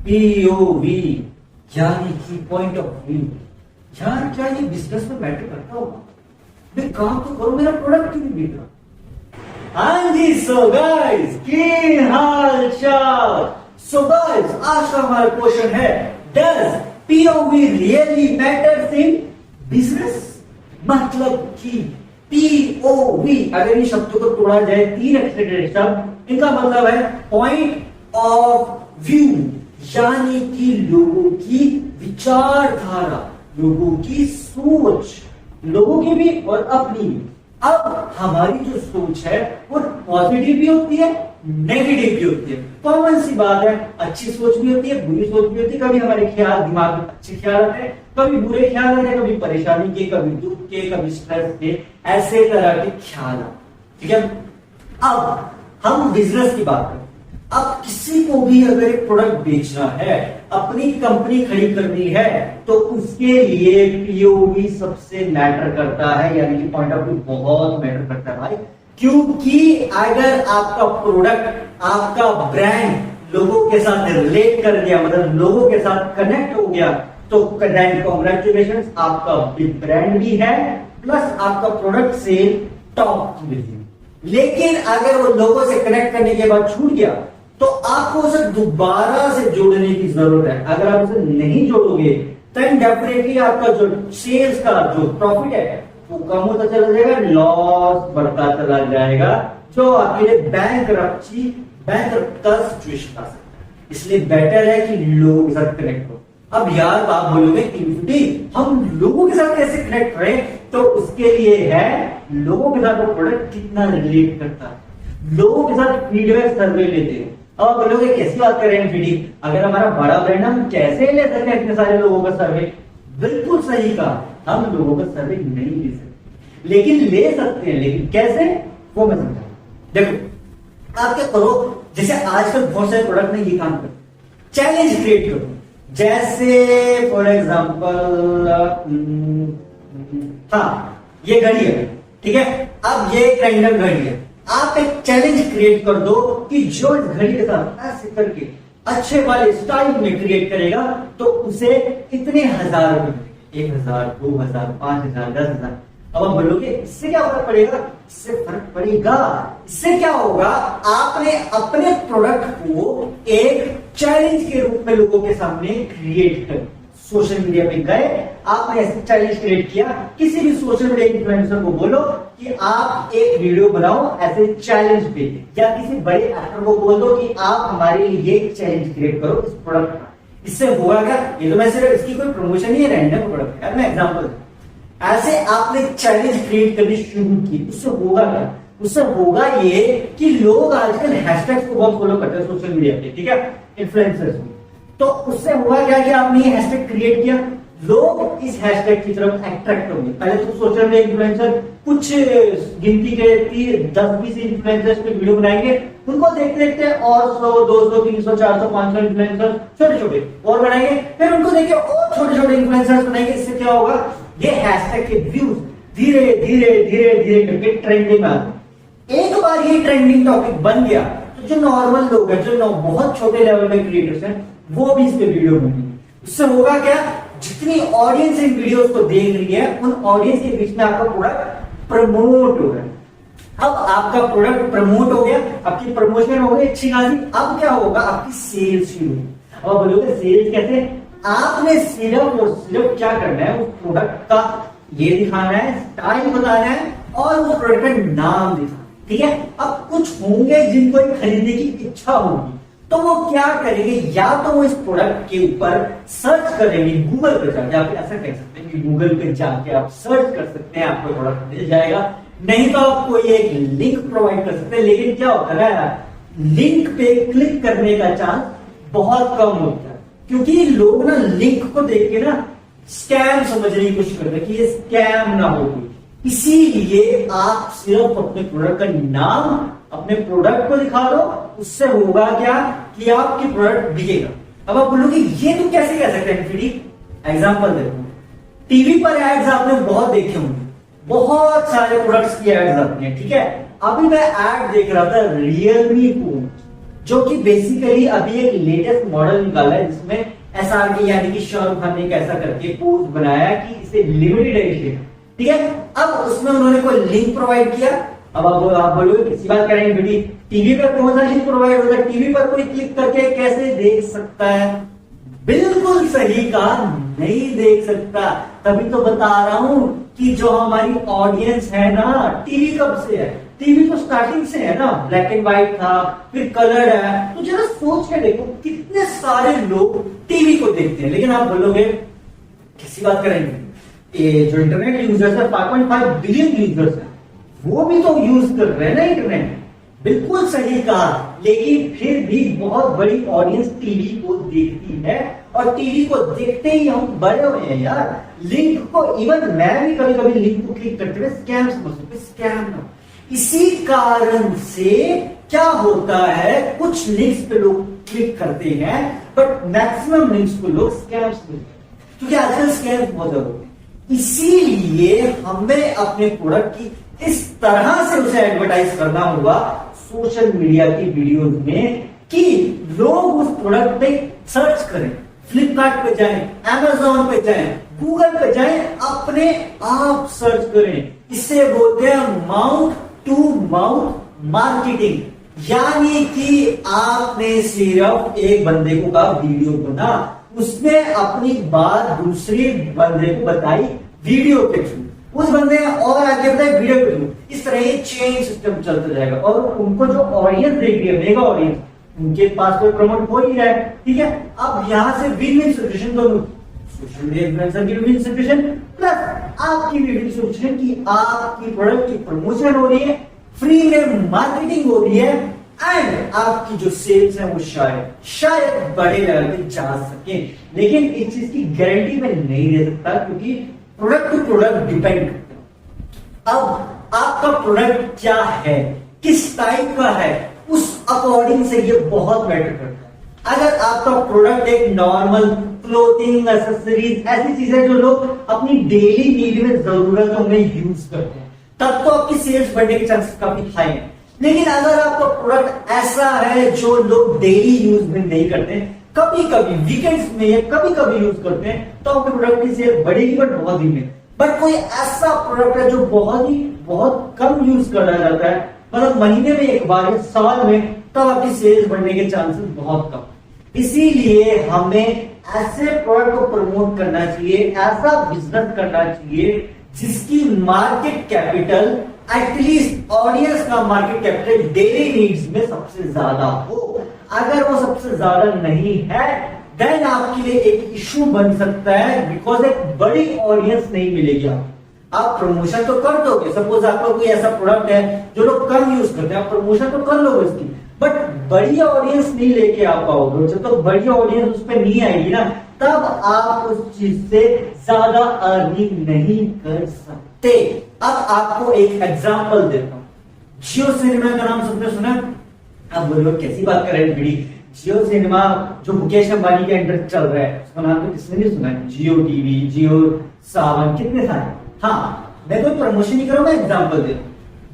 POV यानी कि point of view. यार क्या ये बिजनेस में मैटर करता होगा? मैं काम तो करो, मेरा प्रोडक्ट क्यों नहीं बिक रहा? हाँ जी, सो गाइस की हाल चाल। सो गाइस आज का हमारा क्वेश्चन है, does POV really matters in business? मतलब कि पीओवी अगर इन शब्दों को तोड़ा जाए, तीन अक्षर शब्द, इनका मतलब है पॉइंट ऑफ व्यू, यानी कि लोगों की विचारधारा, लोगों की सोच, लोगों की भी और अपनी भी। अब हमारी जो सोच है वो पॉजिटिव भी होती है, नेगेटिव भी होती है। कॉमन सी बात है, अच्छी सोच भी होती है, बुरी सोच भी होती है। कभी हमारे ख्याल दिमाग में अच्छे ख्याल आते हैं, कभी बुरे ख्याल आते हैं, कभी परेशानी के, कभी दुख के, कभी स्ट्रेस के, ऐसे तरह के ख्याल आते। ठीक है, अब हम बिजनेस की बात करें। अब किसी को भी अगर एक प्रोडक्ट बेचना है, अपनी कंपनी खड़ी करनी है, तो उसके लिए पीओवी सबसे मैटर करता है, यानी कि पॉइंट ऑफ व्यू बहुत मैटर करता है भाई। क्योंकि अगर आपका प्रोडक्ट, आपका ब्रांड लोगों के साथ रिलेट कर गया, मतलब लोगों के साथ कनेक्ट हो गया, तो कॉन्ग्रेचुलेशन, आपका बिग ब्रांड भी है, प्लस आपका प्रोडक्ट सेल टॉप की है। लेकिन अगर वो लोगों से कनेक्ट करने के बाद छूट गया, तो आपको उसे दोबारा से जोड़ने की जरूरत है। अगर आप उसे नहीं जोड़ोगे, देन डेफिनेटली आपका जो सेल्स का जो प्रॉफिट है वो कम होता चला जाएगा, लॉस बढ़ता चला जाएगा, जो आपके लिए बैंक का सिचुएशन आ सकता है। इसलिए बेटर है कि लोगों के साथ कनेक्ट हो। अब यार आप बोलोगे हम लोगों के साथ कैसे कनेक्ट करें? तो उसके लिए है, लोगों के साथ वो प्रोडक्ट कितना रिलेट करता है। लोगों के साथ फीडबैक सर्वे लेते हैं। अब आप बोलोगे कैसी बात कर रहे हैं फीडबैक, अगर हमारा बड़ा ब्रांड, हम कैसे ले सकते हैं इतने सारे लोगों का सर्वे? बिल्कुल सही कहा, हम लोगों का सर्वे नहीं ले सकते, लेकिन ले सकते हैं। लेकिन कैसे, वो मैं समझा। देखो आप क्या करो, जैसे आजकल बहुत सारे प्रोडक्ट में ये काम करते, चैलेंज क्रिएट करो। जैसे फॉर एग्जाम्पल, हाँ ये घड़ी है, ठीक है, अब ये एक रैंडम घड़ी है। आप एक चैलेंज क्रिएट कर दो कि जो इस घड़ी के साथ ऐसे करके अच्छे वाले स्टाइल में क्रिएट करेगा, तो उसे इतने हजार रुपए, 1000, 2000, 5000, 10,000। अब आप बोलोगे इससे क्या फर्क पड़ेगा? इससे फर्क पड़ेगा। इससे क्या होगा, आपने अपने प्रोडक्ट को एक चैलेंज के रूप में लोगों के सामने क्रिएट कर, सोशल मीडिया पे गए, आपने ऐसे चैलेंज क्रिएट किया। किसी भी सोशल मीडिया इन्फ्लुएंसर को बोलो कि आप एक वीडियो बनाओ ऐसे चैलेंज पे, या किसी बड़े एक्टर को बोल दो कि आप हमारे लिए एक चैलेंज क्रिएट करो इस प्रोडक्ट का। इससे होगा क्या? ये तो मैं सिर्फ इसकी कोई प्रमोशन नहीं है, रैंडम प्रोडक्ट है, मैं एग्जांपल। ऐसे आपने चैलेंज क्रिएट करनी शुरू की, उससे होगा क्या? उससे होगा ये कि लोग आजकल हैशटैग्स को बहुत फॉलो करते हैं सोशल मीडिया पे, ठीक है, इन्फ्लुएंसर्स में। तो उससे हुआ क्या कि आपने ये हैशटैग क्रिएट किया, लोग इस हैशटैग की तरफ अट्रैक्ट होंगे। पहले तो सोशल मीडिया इन्फ्लुएंसर कुछ गिनती के 10-20 इन्फ्लुएंसर्स पे वीडियो बनाएंगे, उनको देखते देखते और 100, 200, 300, 400, 500 इन्फ्लुएंसर छोटे छोटे और बनाएंगे, फिर उनको देख के और छोटे छोटे इन्फ्लुएंसर्स बनाएंगे। इससे क्या होगा, ये हैशटैग के व्यूज धीरे धीरे धीरे धीरे करके ट्रेंडिंग में आते। एक बार ये ट्रेंडिंग टॉपिक बन गया, तो जो नॉर्मल लोग हैं, जो बहुत छोटे लेवल में क्रिएटर्स हैं, वो भी इस पे वीडियो बनेंगे। उससे होगा क्या, जितनी ऑडियंस इन वीडियोस को देख रही है, उन ऑडियंस के बीच में आपका प्रोडक्ट प्रमोट हो रहा है। अब आपका प्रोडक्ट प्रमोट हो गया, आपकी प्रमोशन हो गई अच्छी खासी। अब क्या होगा, आपकी सेल्स शुरू होगी। अब बोलोगे सेल्स कैसे? आपने सिर्फ और सिर्फ क्या करना है, उस प्रोडक्ट का ये दिखाना है, स्टाइल बताना है, और उस प्रोडक्ट का नाम दिखाना, ठीक है। अब कुछ होंगे जिनको खरीदने की इच्छा होगी, तो वो क्या करेंगे, या तो वो इस प्रोडक्ट के ऊपर सर्च करेंगे गूगल पे जाके। आप ऐसा कह सकते हैं कि गूगल पे जाके आप सर्च कर सकते हैं, आपको प्रोडक्ट मिल जाएगा। नहीं तो आप कोई एक लिंक प्रोवाइड कर सकते हैं। लेकिन क्या होता है, लिंक पे क्लिक करने का चांस बहुत कम होता है, क्योंकि लोग ना लिंक को देख के ना स्कैम समझने की कोशिश करते हैं कि ये स्कैम ना हो। इसीलिए आप सिर्फ अपने प्रोडक्ट का नाम, अपने प्रोडक्ट को दिखा दो। उससे होगा क्या कि आपकी प्रोडक्ट बिकेगा। अब आप बोलोगे ये तो कैसे कह सकते हैं फ्री? एग्जांपल देखो, टीवी पर एड्स आपने बहुत देखे होंगे, बहुत सारे प्रोडक्ट्स की एड्स आती हैं, ठीक है। अभी मैं एड देख रहा था रियलमी फोन, जो कि बेसिकली अभी एक लेटेस्ट मॉडल निकाला है जिसमें SRK यानी कि शाहरुख खान ने कैसा करके पोस्ट बनाया कि इसे लिमिटेड एडिशन, ठीक है। अब उसमें उन्होंने कोई लिंक प्रोवाइड किया। अब आप बोलोगे किसी बात करेंगे बेटी, टीवी पर कौन सा लिंक प्रोवाइड होगा, टीवी पर कोई क्लिक करके कैसे देख सकता है? बिल्कुल सही कहा, नहीं देख सकता। तभी तो बता रहा हूं कि जो हमारी ऑडियंस है ना, टीवी कब से है? टीवी तो स्टार्टिंग से है ना, ब्लैक एंड व्हाइट था, फिर कलर्ड है। तो जरा सोच के देखो कितने सारे लोग टीवी को देखते हैं। लेकिन आप बोलोगे किसी बात करेंगे, ये जो इंटरनेट यूजर्स है 5.5 बिलियन यूजर्स है, वो भी तो यूज कर रहे हैं ना इंटरनेट। बिल्कुल सही कहा, लेकिन फिर भी बहुत बड़ी ऑडियंस टीवी को देखती है और टीवी को देखते ही हम बड़े हुए हैं यार। लिंक को इवन मैं भी कभी कभी लिंक को क्लिक करते हुए स्कैम समझते, स्कैम ना। इसी कारण से क्या होता है, कुछ लिंक्स पे लोग क्लिक करते हैं बट मैक्सिमम लिंक्स को लोग स्कैम समझते हैं, क्योंकि आजकल स्कैम बहुत ज्यादा होते हैं। इसीलिए हमें अपने प्रोडक्ट की इस तरह से उसे एडवर्टाइज करना होगा सोशल मीडिया की वीडियोस में कि लोग उस प्रोडक्ट पे सर्च करें, फ्लिपकार्ट पे जाएं, अमेजोन पे जाएं, गूगल पे जाएं, अपने आप सर्च करें। इसे बोलते हैं माउथ टू माउथ मार्केटिंग, यानी कि आपने सिर्फ एक बंदे को कहा वीडियो बना, उसने अपनी बात दूसरे बंदे को बताई वीडियो के थ्रू, उस बंदे ने और आगे बताया वीडियो के थ्रू। इस तरह ये चेन सिस्टम चलता जाएगा और उनको जो ऑडियंस देख रही है, मेगा ऑडियंस, उनके पास कोई प्रमोट हो ही रहा है, ठीक है। अब यहां से विन विन सिचुएशन दोनों, सोशल मीडिया इन्फ्लुएंसर की विन सिचुएशन प्लस आपकी भी विन सिचुएशन की आपकी प्रोडक्ट की प्रमोशन हो रही है, फ्री में मार्केटिंग हो रही है एंड आपकी जो सेल्स है वो शायद बड़े लेवल पे जा सके। लेकिन इस चीज की गारंटी मैं नहीं दे सकता क्योंकि प्रोडक्ट टू प्रोडक्ट डिपेंड करता है। अब आपका प्रोडक्ट क्या है, किस टाइप का है, उस अकॉर्डिंग से ये बहुत मैटर करता है। अगर आपका प्रोडक्ट एक नॉर्मल क्लोथिंग, एक्सेसरीज, ऐसी चीजें जो लोग अपनी डेली नीड में जरूरतों में यूज करते हैं, तब तो आपकी सेल्स बढ़ने के चांसेस काफी हाई हैं। लेकिन अगर आपका प्रोडक्ट ऐसा है जो लोग डेली यूज में नहीं करते, कभी कभी वीकेंड्स में या कभी कभी यूज करते हैं, तो आपके प्रोडक्ट की सेल बढ़ेगी बट बहुत ही में। बट कोई ऐसा प्रोडक्ट है जो बहुत कम यूज करा जाता है, मतलब महीने में एक बार या साल में, तब आपकी सेल्स बढ़ने के चांसेस बहुत कम। इसीलिए हमें ऐसे प्रोडक्ट को प्रमोट करना चाहिए, ऐसा बिजनेस करना चाहिए जिसकी मार्केट कैपिटल, एटलीस्ट ऑडियंस का मार्केट कैपिटल डेली नीड्स में सबसे ज्यादा हो। अगर वो सबसे ज्यादा नहीं है देन आपके लिए एक इशू बन सकता है, बिकॉज एक बड़ी ऑडियंस नहीं मिलेगी। आप प्रमोशन तो कर दोगे, सपोज आपका कोई ऐसा प्रोडक्ट है जो लोग कम यूज करते हैं, आप प्रमोशन तो कर लोगे इसकी, बट बड़ी ऑडियंस नहीं लेके आ पाओगे। जब तक बड़ी ऑडियंस उस पर नहीं आएगी ना, तब आप उस चीज से ज्यादा अर्निंग नहीं कर सकते। अब आपको एक एग्जांपल देता हूं, जियो सिनेमा का नाम सबने सुना? अब बोलो कैसी बात कर रहे हैं बीड़ी, जियो सिनेमा जो मुकेश अंबानी के अंडर चल रहा है, उसका नाम तो किसने नहीं सुना है? जियो टीवी, जियो सावन, कितने सारे। हाँ, मैं कोई प्रमोशन नहीं करूंगा, एग्जांपल दे।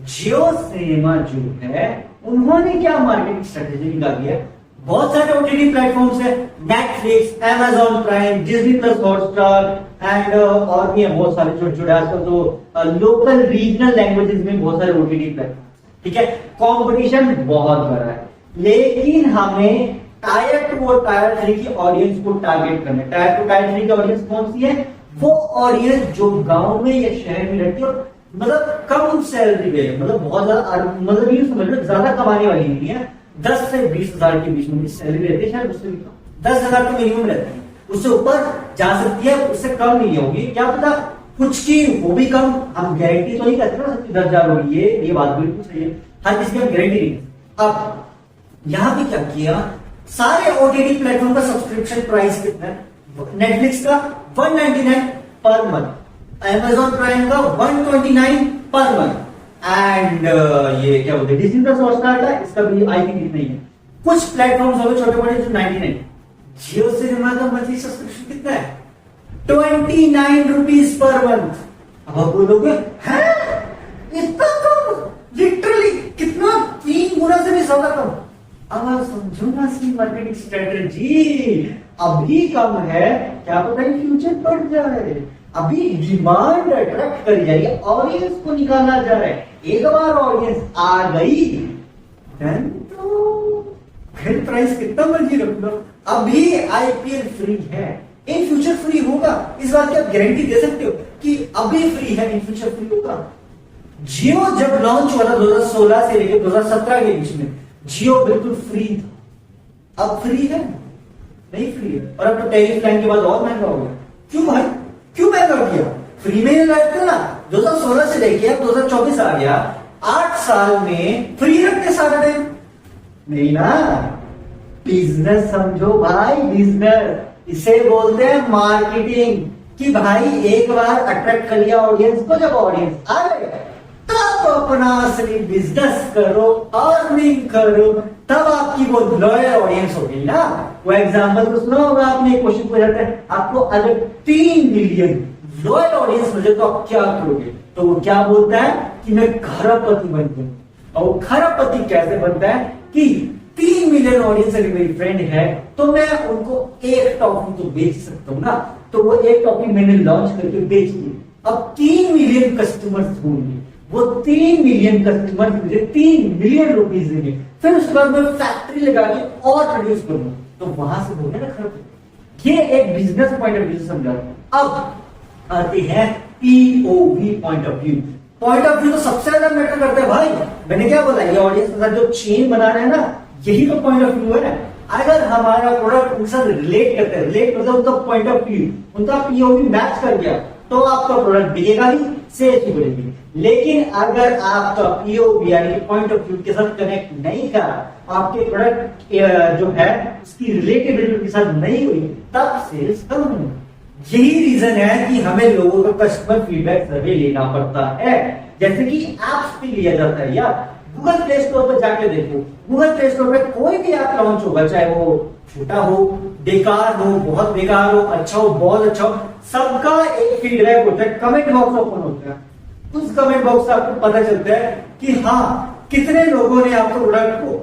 जियो सिनेमा जो है, उन्होंने क्या मार्केटिंग स्ट्रेटेजी निकाली है? बहुत सारे ओटीटी प्लेटफॉर्म्स है, Netflix, Amazon prime, Disney plus Hotstar and और भी है बहुत सारे छोटे छोटे आजकल तो लोकल रीजनल लैंग्वेजेस में बहुत सारे ओटीटी प्लेटफॉर्म, ठीक है। कंपटीशन बहुत बड़ा है, लेकिन हमें टायर 2 और टायर 3 की ऑडियंस को टारगेट करना है। टायर 2 टायर 3 की ऑडियंस कौन सी है? वो ऑडियंस जो गांव में या शहर में रहती है, मतलब कम सैलरी पे, मतलब बहुत ज्यादा, मतलब ये समझ लो ज्यादा कमाने वाली नहीं है, 10 से 20 हजार के बीच में सैलरी रहती है, शायद उससे भी कम, 10 हजार तो मिनिमम रहता है, उससे ऊपर जा सकती है, उससे कम नहीं होगी, क्या पता कुछ की वो भी कम। हम गारंटी तो नहीं करते ना सबकी 10 हजार होगी, ये बात बिल्कुल सही है, हर किसी की हम गारंटी नहीं। अब यहां पे क्या किया, सारे ओटीटी प्लेटफॉर्म का सब्सक्रिप्शन प्राइस कितना है? नेटफ्लिक्स का 199 पर मंथ, अमेजॉन प्राइम का 129 पर मंथ एंड ये क्या बोलते हैं डिज्नी प्लस हॉटस्टार का, इसका भी आई थिंक इतना ही है। कुछ प्लेटफॉर्म्स हो छोटे बड़े जो 99। जियो सिनेमा का मंथली सब्सक्रिप्शन कितना है? 29 रुपीज पर मंथ। अब आप बोलोगे हैं इतना कम? लिटरली कितना, 3 गुना से भी ज्यादा कम। अब आप समझो ना सी मार्केटिंग स्ट्रेटेजी। अभी कम है, क्या पता है फ्यूचर बढ़ जाए। अभी डिमांड अट्रैक्ट करी जाएगी, ऑडियंस को निकाला जा रहा है। एक बार ऑडियंस आ गई देन तो फिर प्राइस कितना मर्जी रख लो। अभी आईपीएल फ्री है, इन फ्यूचर फ्री होगा, इस बात की आप गारंटी दे सकते हो कि अभी फ्री है, इन फ्यूचर फ्री होगा। जियो जब लॉन्च हुआ था 2016 से लेकर 2017 के बीच में, जियो बिल्कुल फ्री था। अब फ्री है? नहीं फ्री है। और अब तो टैरिफ लाइन के बाद और महंगा हो गया। क्यों भाई, क्यों महंगा किया? फ्री में रहते ना, 2016 से लेके अब 2024 आ गया, 8 साल में फ्री रखते सारा टाइम? नहीं ना। बिजनेस समझो भाई, बिजनेस इसे बोलते हैं मार्केटिंग। कि भाई एक बार अट्रैक्ट कर लिया ऑडियंस को, जब ऑडियंस आ गए तब अपना असली बिजनेस करो, अर्निंग करो, तब आपकी वो लॉयल ऑडियंस होगी ना। वो एग्जांपल तो सुना होगा आपने, क्वेश्चन पूछा जाता है आपको अगर 3 मिलियन लॉयल ऑडियंस मिले तो आप क्या करोगे? तो वो क्या बोलता है कि मैं खरबपति बन जाऊं। और खरबपति कैसे बनता है कि 3 मिलियन ऑडियंस अगर मेरी फ्रेंड है तो मैं उनको एक टॉफी तो बेच सकता हूं ना। तो वो एक टॉफी मैंने लॉन्च करके बेच दी, अब 3 मिलियन कस्टमर्स होंगे, वो 3 मिलियन कस्टमर्स मुझे 3 मिलियन रुपीज देंगे। फिर उसके बाद मैं फैक्ट्री लगा के और प्रोड्यूस करूंगा, तो वहां से होगा ना खर्च। ये एक बिजनेस पॉइंट ऑफ व्यू से समझा रहा हूं। अब आते हैं POV point of view. Point of view तो सबसे ज्यादा मैटर करता है भाई। मैंने क्या बोला, ये ऑडियंस के साथ जो चेन बना रहे हैं ना, यही तो पॉइंट ऑफ व्यू है। अगर हमारा प्रोडक्ट उनके साथ रिलेट करते हैं, रिलेट मतलब उनका पॉइंट ऑफ व्यू, उनका पीओवी मैच कर गया, तो आपका प्रोडक्ट बिकेगा ही, सेल्स भी बढ़ेगी। लेकिन अगर आपका पीओवी यानी कि पॉइंट ऑफ व्यू के साथ कनेक्ट नहीं करा, आपके प्रोडक्ट जो है उसकी रिलेटेबिलिटी के साथ नहीं हुई, तब सेल्स कम होगी। यही रीजन है कि हमें लोगों का कस्टमर फीडबैक सर्वे लेना पड़ता है, जैसे कि एप्स पे लिया जाता है। यार गूगल प्ले स्टोर पर जाके देखो, गूगल प्ले स्टोर पे कोई भी ऐप लॉन्च होगा, चाहे वो छोटा हो, बेकार हो, बहुत बेकार हो, अच्छा हो, बहुत अच्छा हो, सबका एक फीडबैक होता है, कमेंट बॉक्स ओपन होता है। उस कमेंट बॉक्स से आपको पता चलता है कि हाँ कितने लोगों ने आपको प्रोडक्ट को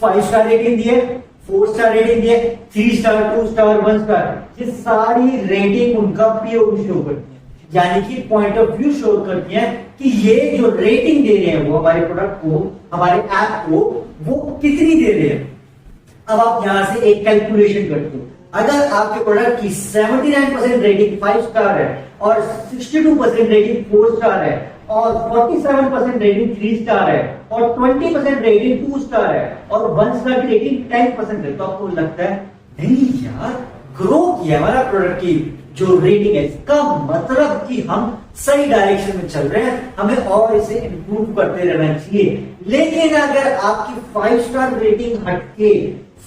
5 स्टार रेटिंग दिए, 4 स्टार रेटिंग दिए, 3 स्टार, 2 स्टार, 1 स्टार। ये सारी रेटिंग उनका पीओवी शो करती है, यानी कि पॉइंट ऑफ व्यू शो करती है कि ये जो रेटिंग दे रहे हैं वो हमारे प्रोडक्ट को, हमारे ऐप को, वो कितनी दे रहे हैं। अब आप यहां से एक कैलकुलेशन करते हो, अगर आपके प्रोडक्ट की 79% रेटिंग 5 स्टार है और 62% रेटिंग 4 स्टार है और 47% रेटिंग 3 स्टार है और 20% रेटिंग 2 स्टार है और 1 स्टार की रेटिंग 10% है, तो आपको लगता है नहीं यार ग्रो किया हमारा प्रोडक्ट की जो रेटिंग है, इसका मतलब कि हम सही डायरेक्शन में चल रहे हैं, हमें और इसे इंप्रूव करते रहना चाहिए। लेकिन अगर आपकी 5 स्टार रेटिंग हटके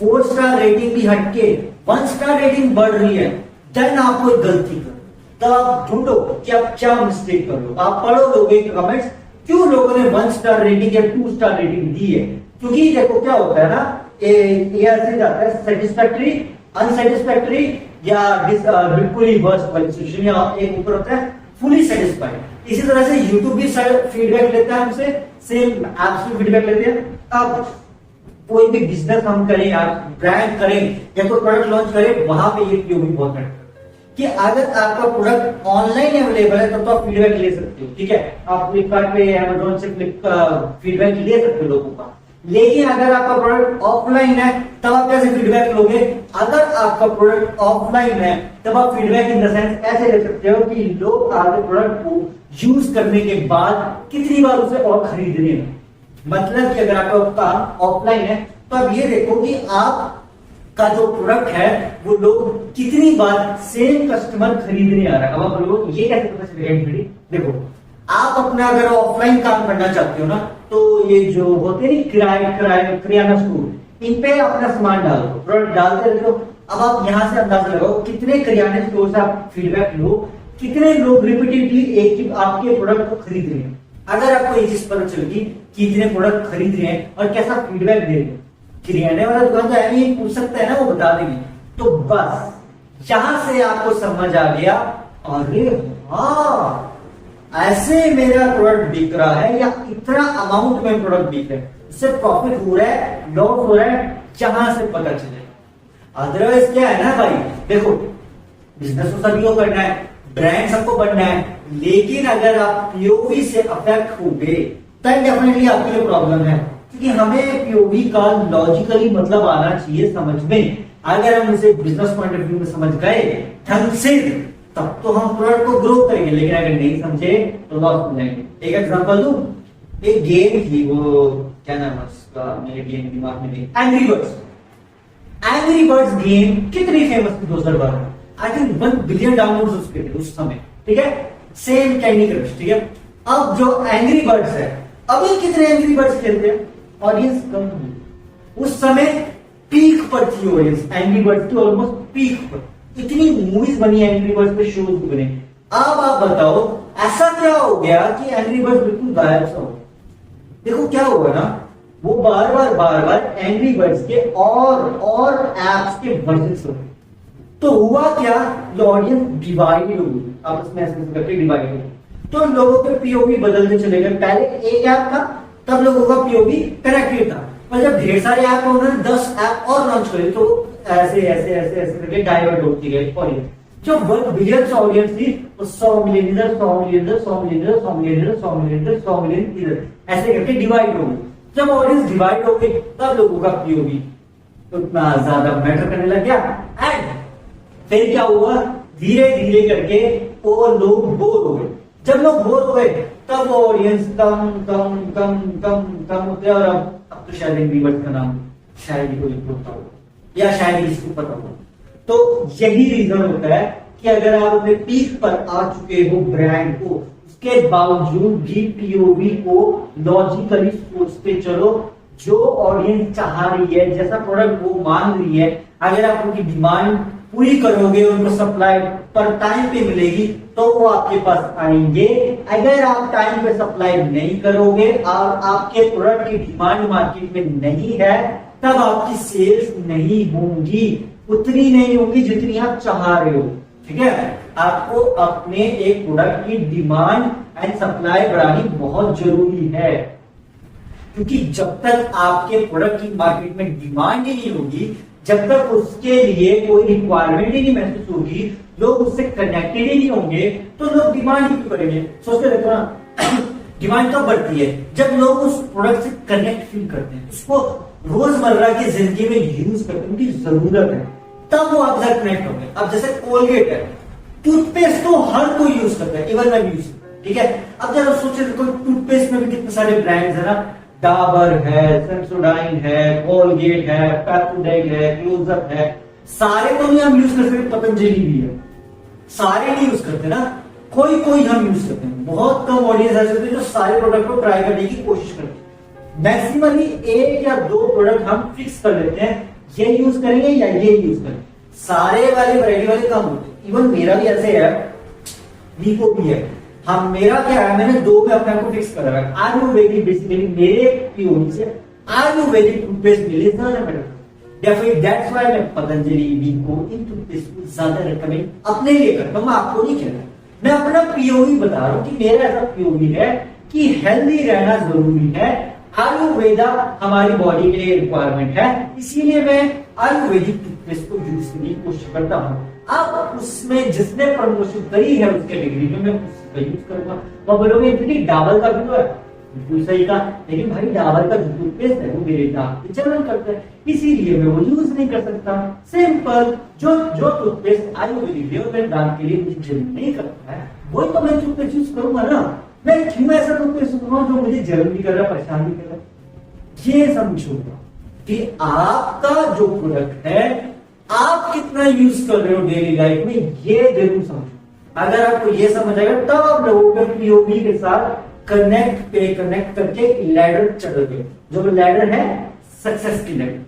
4 स्टार रेटिंग भी हटके 1 स्टार रेटिंग बढ़ रही है, देन आप कोई गलती करो, तब आप ढूंढो कि आप क्या मिस्टेक कर लो। आप पढ़ो लोगों के कमेंट्स, क्यों लोगों ने 1 स्टार रेटिंग या 2 स्टार रेटिंग दी है। क्योंकि देखो क्या होता है ना, ये ऐसे जाता है सेटिस्फैक्टरी, अनसेटिस्फैक्टरी या बिल्कुल ही वर्स्ट वाली सिचुएशन, या एक ऊपर होता है फुली सेटिस्फाइड। इसी तरह से यूट्यूब भी फीडबैक लेता है हमसे, सेम एप्स भी फीडबैक लेते हैं। अब कोई भी बिजनेस हम करें या ब्रांड करें या तो प्रोडक्ट लॉन्च करें, वहां पे ये पीओवी बहुत मैटर कि अगर आपका प्रोडक्ट ऑनलाइन अवेलेबल है तब तो आप फीडबैक ले सकते हो, ठीक है, आप फ्लिपकार्ट पे अमेजोन से फीडबैक ले सकते हो लोगों का। लेकिन अगर आपका प्रोडक्ट ऑफलाइन है तब आप कैसे फीडबैक लोगे? अगर आपका प्रोडक्ट ऑफलाइन है तब आप फीडबैक इन द सेंस ऐसे ले सकते हो कि लोग आपके प्रोडक्ट को यूज करने के बाद कितनी बार उसे और खरीद रहे हैं। मतलब कि अगर आपका काम ऑफलाइन है तो आप ये देखो कि आप का जो प्रोडक्ट है वो लोग कितनी बार सेम कस्टमर खरीदने आ रहा है। अब आप लोगों को ये कैसे पता चलेगा? देखो आप अपना अगर ऑफलाइन काम करना चाहते हो ना, तो ये जो होते नहीं किराना स्टोर, इन पे अपना सामान डाल दो, प्रोडक्ट डालते रहते हो। अब आप यहां से अंदाजा लगाओ कितने किराने स्टोर से आप फीडबैक लो, कितने लोग रिपीटेडली एक ही आपके प्रोडक्ट को खरीद रहे हैं। अगर आपको ये चीज पता चलेगी कि कितने प्रोडक्ट खरीद रहे हैं और कैसा फीडबैक दे रहे हैं, किराने वाला दुकान तो ऐसे ही पूछ सकता है ना, वो बता देंगे। तो बस यहां से आपको समझ आ गया, अरे हाँ ऐसे मेरा प्रोडक्ट बिक रहा है या इतना अमाउंट में प्रोडक्ट बिक रहा है, इससे प्रॉफिट हो रहा है, लॉस हो रहा है, जहां से पता चलेगा। अदरवाइज क्या है ना भाई, देखो बिजनेस तो सभी को करना है, ब्रांड सबको बनना है, लेकिन अगर आप पीओवी से अफेक्ट हो गए तब डेफिनेटली आपके लिए प्रॉब्लम है, क्योंकि हमें पीओवी का लॉजिकली मतलब आना चाहिए समझ में। अगर हम इसे बिजनेस पॉइंट ऑफ व्यू में समझ गए ढंग से, तब तो हम प्रोडक्ट को ग्रो करेंगे, लेकिन अगर नहीं समझे तो लॉस हो जाएंगे। एक एग्जांपल दूं, एक गेम थी, वो क्या नाम है उसका, मेरे गेम दिमाग में नहीं, angry birds. Angry birds game कितनी फेमस थी 2012 में, आई थिंक 1 बिलियन डाउनलोड्स उसके थे उस समय, ठीक है। सेम कैंडी क्रश, ठीक है। अब जो एंग्री बर्ड्स है, अभी कितने एंग्री बर्ड्स खेलते हैं, ऑडियंस कम हुई। उस समय पीक पर थी ऑडियंस, एंग्री बर्ड्स की ऑलमोस्ट पीक पर, इतनी मूवीज बनी एंग्री बर्ड्स पे, शोज बने। अब आप बताओ ऐसा क्या हो गया कि एंग्री बर्ड्स बिल्कुल गायब सा हो गया। देखो क्या हुआ ना, वो बार बार एंग्री बर्ड्स के और एप्स के वर्जन हो गए। तो हुआ क्या, ऑडियंस डिवाइड हो गई, आपस में ऐसे करके डिवाइड हो गई। तो लोगों के पीओवी बदलते चले गए। पहले एक ऐप था, तब लोगों का पीओवी कनेक्टेड था, पर जब ढेर सारे ऐप उन्होंने 10 ऐप और लॉन्च करे, तो ऐसे ऐसे ऐसे ऐसे करके डाइवर्ट होती गई ऑडियंस। जो 1 बिलियन ऑडियंस थी, वो 100 मिलियन इधर, 100 मिलियन इधर, 100 मिलियन इधर, 100 मिलियन इधर, 100 मिलियन इधर, 100 मिलियन इधर, ऐसे करके डिवाइड हो गई। जब ऑडियंस डिवाइड हो गई, तब लोगों का पीओवी उतना ज्यादा मैटर करने लग गया। एंड फिर क्या हुआ, धीरे धीरे करके वो लोग बोर हो गए। जब लोग बोर हो गए, तब वो ऑडियंस कम कम कम कम कम होते, और अब तो शायद एंग्री बर्ड्स का नाम शायद ही कोई होता हो, या शायद ही इसको पता हो। तो यही रीजन होता है कि अगर आप अपने पीक पर आ चुके हो ब्रांड को, उसके बावजूद भी पीओवी को लॉजिकली सोचते चलो, जो ऑडियंस चाह रही है, जैसा प्रोडक्ट वो मांग रही है, अगर आप उनकी डिमांड पूरी करोगे, उनको सप्लाई पर टाइम पे मिलेगी, तो वो आपके पास आएंगे। अगर आप टाइम पे सप्लाई नहीं करोगे और आपके प्रोडक्ट की डिमांड मार्केट में नहीं है, तब आपकी सेल्स नहीं होंगी, उतनी नहीं होंगी जितनी आप चाह रहे हो, ठीक है। आपको अपने एक प्रोडक्ट की डिमांड एंड सप्लाई बढ़ानी बहुत जरूरी है, क्योंकि जब तक आपके प्रोडक्ट की मार्केट में डिमांड ही नहीं होगी, जब तक उसके लिए कोई रिक्वायरमेंट ही नहीं महसूस होगी, लोग उससे कनेक्टेड ही नहीं होंगे, तो लोग डिमांड ही क्यों करेंगे। सोचते रहते हो ना, डिमांड कब बढ़ती है, जब लोग उस प्रोडक्ट से कनेक्ट फील करते हैं, उसको रोजमर्रा की जिंदगी में यूज करते हैं, उनकी जरूरत है, तब वो आपके साथ कनेक्ट होंगे। अब जैसे कोलगेट है, टूथपेस्ट तो हर कोई यूज करता है, इवन मैं यूज, ठीक है। अब जब सोचे टूथपेस्ट में भी कितने सारे ब्रांड्स है ना, डाबर है, सेंसोडाइन है, कोलगेट है, पेप्सोडेंट है, क्लोजअप है, सारे तो नहीं हम यूज कर सकते, पतंजलि भी है, सारे नहीं यूज करते ना, कोई कोई हम यूज करते हैं। बहुत कम ऑडियंस ऐसे होते हैं जो सारे प्रोडक्ट को ट्राई करने की कोशिश करते हैं। मैक्सिमली 1 या 2 प्रोडक्ट हम फिक्स कर लेते हैं, ये यूज करेंगे या ये यूज करेंगे, सारे वाले वैरायटी वाले कम होते हैं। इवन मेरा भी ऐसे है, वीको भी है। हम, मेरा क्या है, मैंने 2 में अपने को फिक्स कर रखा है। आयुर्वेदिक बेसिकली मेरे पीओवी से आयुर्वेदिक टूथपेस्ट मिले ज्यादा बेटर, या फिर दैट्स व्हाई मैं पतंजलि, वीको इन टूथपेस्ट को ज्यादा रिकमेंड अपने लिए करता हूं। मैं आपको नहीं कह रहा, मैं अपना पीओवी बता रहा हूं कि मेरा ऐसा पीओवी है कि हेल्दी रहना जरूरी है। आयुर्वेदा हमारी बॉडी के लिए रिक्वायरमेंट है, इसीलिए मैं आयुर्वेदिक टूथपेस्ट को यूज करने की कोशिश करता हूं। अब उसमें जिसने प्रमोशन करी है उस कैटेगरी में, मैं उसका यूज करूंगा। तो बोलोगे डाबर का भी तो है, बिल्कुल सही था, लेकिन भाई डाबर का जो टूथपेस्ट है वो मेरे दांत पे जलन करता है, इसीलिए मैं वो यूज नहीं कर सकता। सिंपल, जो टूथपेस्ट आयुर्वेदिक है मेरे दांत के लिए मुझे जलन नहीं करता है, वही तो मैं टूथपेस्ट यूज करूंगा ना। मैं क्यों ऐसा टूथपेस्ट करूंगा जो मुझे जलन भी कर रहा है, परेशान भी कर रहा है। ये समझो कि आपका जो प्रोडक्ट है आप कितना यूज कर रहे हो डेली लाइफ में, ये जरूर समझो। अगर आपको ये समझ आएगा, तब आप लोगों के पीओवी के साथ कनेक्ट करके लैडर चढ़ोगे, जो लैडर है सक्सेस की लैडर।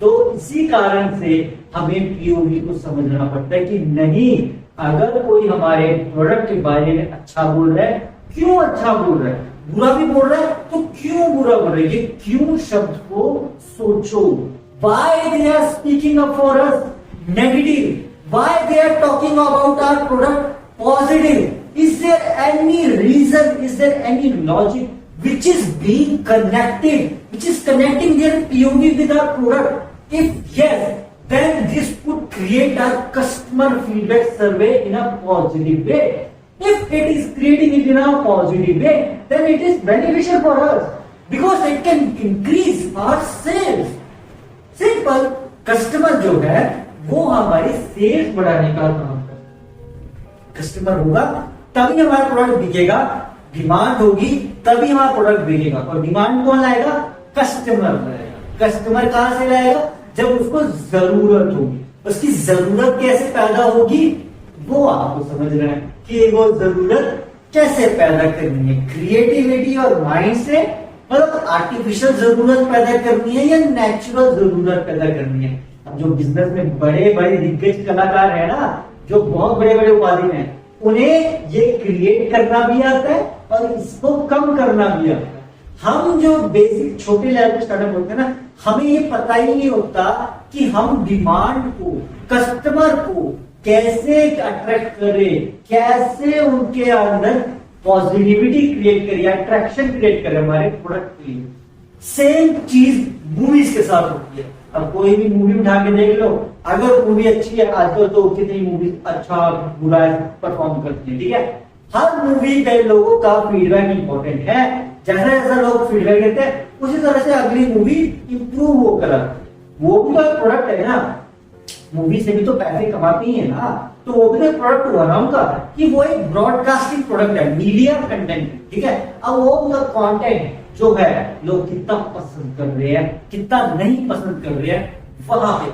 तो इसी कारण से हमें पीओवी को समझना पड़ता है कि नहीं, अगर कोई हमारे प्रोडक्ट के बारे में अच्छा बोल रहा है, क्यों अच्छा बोल रहा है, बुरा भी बोल रहा है तो क्यों बुरा बोल रहा है, ये क्यों शब्द को सोचो। Why they are speaking up for us negative? Why they are talking about our product positive? Is there any reason? Is there any logic which is being connected, which is connecting their POV with our product? If yes, then this would create a customer feedback survey in a positive way. If it is creating it in a positive way, then it is beneficial for us because it can increase our sales. Simple, customer जो है वो हमारी sales बढ़ाने का काम करता है। Customer होगा तभी हमारा प्रोडक्ट बिकेगा, डिमांड होगी तभी हमारा प्रोडक्ट बिकेगा। और डिमांड कौन लाएगा? कस्टमर लाएगा। कस्टमर कहां से लाएगा? जब उसको जरूरत होगी। उसकी जरूरत कैसे पैदा होगी वो आपको समझना है कि वो जरूरत कैसे पैदा करनी है। क्रिएटिविटी और माइंड से, मतलब आर्टिफिशियल जरूरत पैदा करनी है या नेचुरल जरूरत पैदा करनी है। अब जो बिजनेस में बड़े बड़े दिग्गज कलाकार है ना, जो बहुत बड़े बड़े उपाधि में, उन्हें ये क्रिएट करना भी आता है और इसको कम करना भी आता है। हम जो बेसिक छोटे लेवल पे स्टार्टअप होते हैं ना, हमें ये पता ही नहीं होता कि हम डिमांड को, कस्टमर को कैसे अट्रैक्ट करें, कैसे उनके अंदर पॉजिटिविटी क्रिएट करिए, अट्रैक्शन क्रिएट करें हमारे प्रोडक्ट के लिए। सेम चीज मूवीज के साथ होती है। अब कोई भी मूवी उठा के देख लो, अगर मूवी अच्छी है, आजकल तो कितनी मूवी अच्छा बुरा परफॉर्म करती है, ठीक है। हर मूवी पे लोगों का फीडबैक इंपॉर्टेंट है। जैसा जैसा लोग फीडबैक देते हैं उसी तरह से अगली मूवी इंप्रूव होकर आती है। वो भी तो एक प्रोडक्ट है ना, मूवी से भी तो पैसे कमाती है ना, तो वो भी तो प्रोडक्ट हुआ ना उनका, कि वो एक ब्रॉडकास्टिंग प्रोडक्ट है, मीडिया कंटेंट, ठीक है। अब वो उनका कंटेंट जो है लोग कितना पसंद कर रहे हैं, कितना नहीं पसंद कर रहे हैं, वहां पे।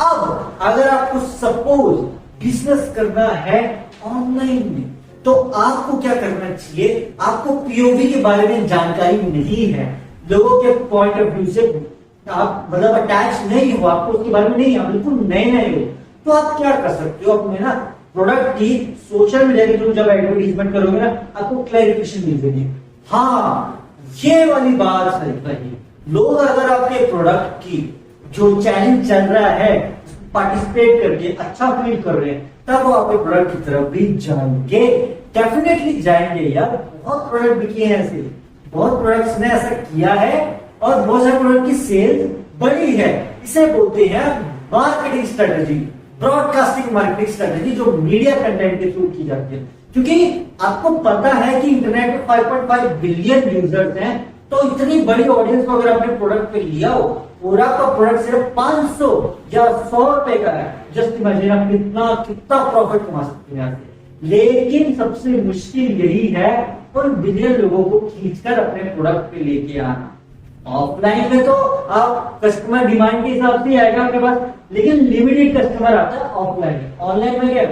अब अगर आपको सपोज बिजनेस करना है ऑनलाइन में, तो आपको क्या करना चाहिए? आपको पीओवी के बारे में जानकारी नहीं है, लोगों के पॉइंट ऑफ व्यू से आप मतलब अटैच नहीं हो, आपको उसके बारे में नहीं, आप बिल्कुल नए नए हो, तो आप क्या कर सकते हो? अपने ना प्रोडक्ट की सोशल मीडिया के थ्रू जब एडवर्टीजमेंट करोगे ना, आपको क्लैरिफिकेशन मिल जाएगी। हाँ, ये वाली बात सही है। लोग अगर आपके प्रोडक्ट की जो चैलेंज चल रहा है पार्टिसिपेट करके अच्छा फील कर रहे हैं, तब वो आपके प्रोडक्ट की तरफ भी जाएंगे, डेफिनेटली जाएंगे। यार बहुत प्रोडक्ट बिके हैं ऐसे, बहुत प्रोडक्ट्स ने ऐसा किया है और बहुत सारे प्रोडक्ट की सेल बढ़ी है। इसे बोलते हैं marketing strategy, broadcasting marketing strategy, जो मीडिया कंटेंट के थ्रू की जाती है। क्योंकि आपको पता है कि इंटरनेट पे 5.5 बिलियन यूजर्स हैं, तो इतनी बड़ी ऑडियंस को अगर आपने प्रोडक्ट पे लिया हो और आपका प्रोडक्ट सिर्फ 500 या 100 रुपए का है, जस्ट इमेजिन आप कितना प्रॉफिट कमा सकते हैं। लेकिन सबसे मुश्किल यही है उन बिलियन लोगों को खींचकर अपने प्रोडक्ट पे लेके आना। ऑफलाइन में तो आप कस्टमर डिमांड के हिसाब से आएगा आपके पास, लेकिन लिमिटेड कस्टमर आता है ऑफलाइन में। ऑनलाइन में क्या,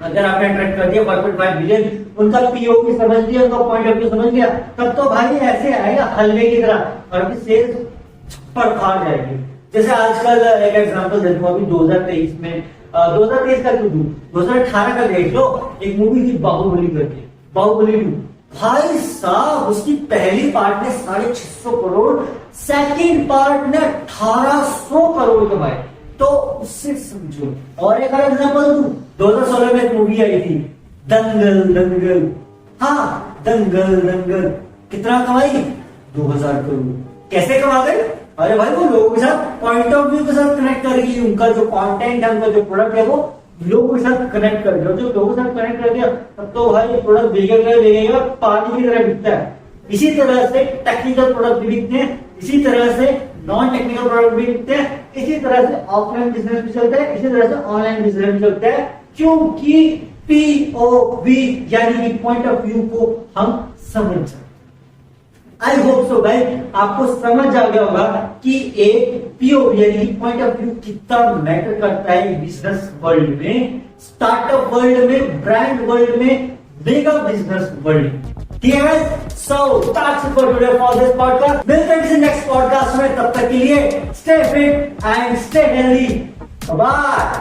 अगर आपने अट्रैक्ट कर दिया 1.5 बिलियन, उनका पीओवी समझ लिया, उनका पॉइंट ऑफ व्यू समझ लिया, तब तो भाई ऐसे आएगा हलवे की तरह और आपकी सेल्स छप्पर फाड़ जाएगी। जैसे आजकल एक एग्जांपल देता हूं, अभी 2023 में 2023 का क्यों दूं, 2018 का देख लो, एक मूवी थी बाहुबली करके, बाहुबली 2। भाई साहब उसकी पहली पार्ट ने 650 करोड़, सेकंड पार्ट ने 1800 करोड़ कमाए। तो उससे समझो। और एक और एग्जांपल दूं, 2016 में एक मूवी आई थी दंगल दंगल, हाँ दंगल कितना कमाई? 2000 करोड़। कैसे कमा गए? अरे भाई वो लोगों के साथ पॉइंट ऑफ व्यू के साथ कनेक्ट करेगी, उनका जो कंटेंट है, उनका जो प्रोडक्ट है, वो लोगों के साथ कनेक्ट कर दिया। जो लोगों के साथ कनेक्ट कर दिया, तब तो भाई प्रोडक्ट बिकेगा, पानी की तरह बिकता है। इसी तरह से टेक्निकल प्रोडक्ट भी बिकते हैं, इसी तरह से नॉन टेक्निकल प्रोडक्ट भी बिकते हैं, इसी तरह से ऑफलाइन बिजनेस भी चलता है, इसी तरह से ऑनलाइन बिजनेस भी चलता है। क्योंकि पीओवी यानी कि पॉइंट ऑफ व्यू को हम समझ सकते। आई होप सो गाइस, आपको समझ आ गया होगा कि एक पीओवी यानी कि पॉइंट ऑफ व्यू कितना मैटर करता है बिजनेस वर्ल्ड में, स्टार्टअप वर्ल्ड में, ब्रांड वर्ल्ड में, मेगा बिजनेस वर्ल्ड में। ठीक है, so that's it for today for this podcast. मिलते हैं किसी नेक्स्ट पॉडकास्ट में, तब तक के लिए stay fit and stay healthy. Bye.